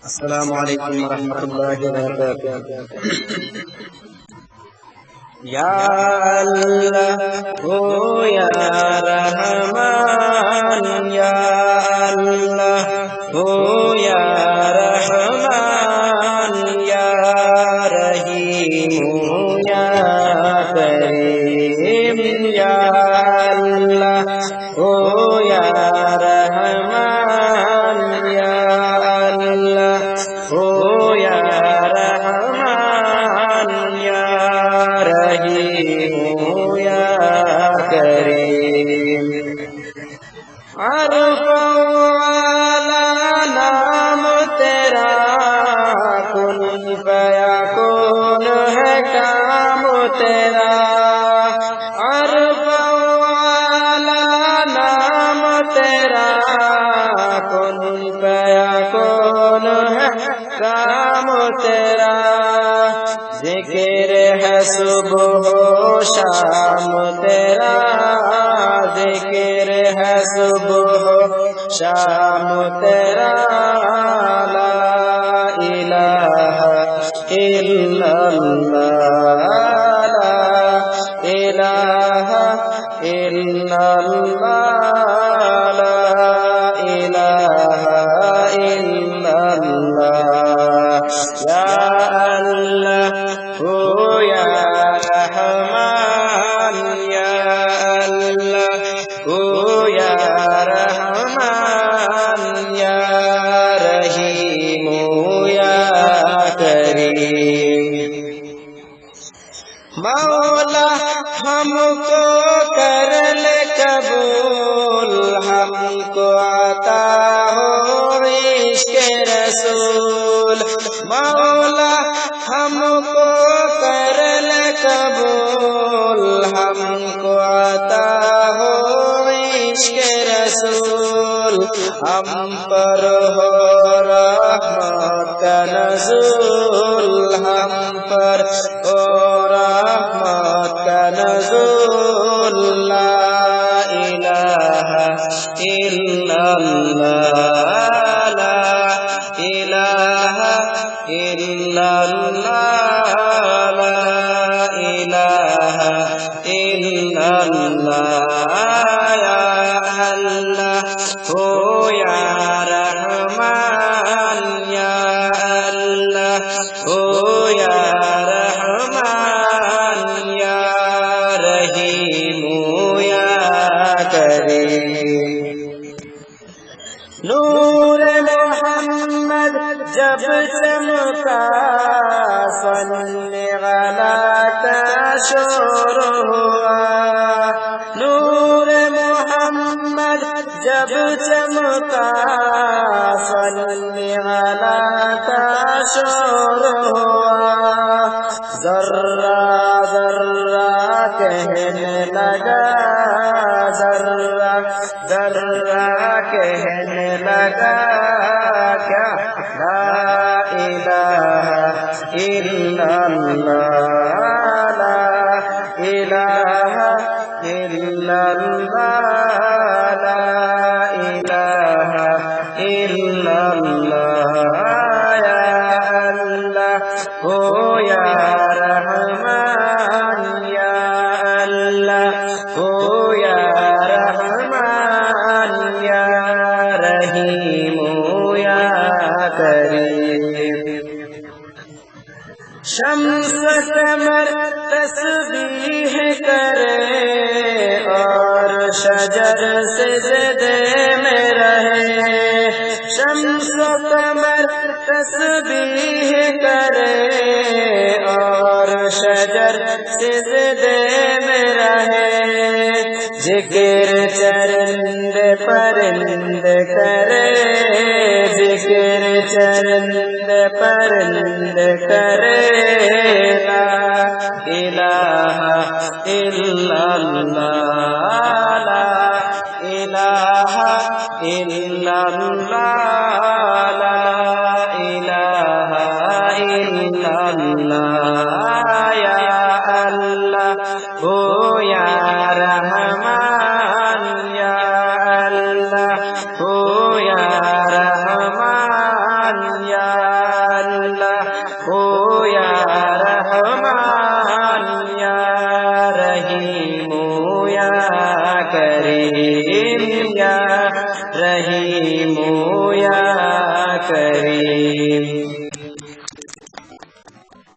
السلام علیکم ورحمۃ اللہ وبرکاتہ۔ یا اللہ ہو یا رحمان، یا اللہ ہو یا رحمان، یا رحیم یا کریم، یا اللہ ہو یا رحمان، یا اللہ ہو یا رحمان، یا رحیم یا کریم۔ عرف والا نام تیرا، کن فیکون ہے کام تیرا۔ عرف والا نام تیرا، کن فیکون ہے کام تیرا۔ ذکر ہے صبح و شام تیرا، ذکر ہے صبح و شام تیرا۔ لا الہ الا اللہ، لا الہ الا اللہ، لا الہ الا اللہ۔ یا اللہ ہو یا رحمان، یا اللہ ہو یا رحمان، یا رحیم یا کریم۔ مولا ہم کو کر لے قبول، ہم کو عطا ہو عشق رسول۔ مولا ہم کو کر لے قبول، ہم کو عطا ہو عشق رسول۔ ہم پر ہو رحمت کا نزول، ہم پر ہو رحمت کا نزول۔ لا الہ الا اللہ، لا الہ الا اللہ، لا الہ الا اللہ۔ یا اللہ ہو یا رحمان، یا اللہ ہو یا رحمان، یا رحیم یا کریم۔ نور محمد جب چمکا، صلی علیہ کا شور ہوا۔ نور محمد جب چمکا، صلی علیہ کا شور ہوا۔ ذرہ ذرہ کہنے لگا، ذرہ ذرہ کہنے لگا کیا؟ لا الہ الا اللہ، لا الہ الا اللہ، لا الہ الا اللہ۔ یا اللہ ہو یا رحمان، یا اللہ ہو یا رحمان، یا رحیم یا کریم۔ شمس قمر تسبیح کرے، اور شجر سجدے میں رہے۔ شمس قمر تسبیح کرے، اور شجر سجدے میں رہے۔ ذکر چرند پرند کرے، ذکر چرند پرند کرے۔ لا الہ الا اللہ، لا الہ الا اللہ، لا الہ الا اللہ۔ یا اللہ ہو یا رحمان، یا اللہ ہو یا رحمان، یا یا رحمان یا رحیم یا کریم یا رحیم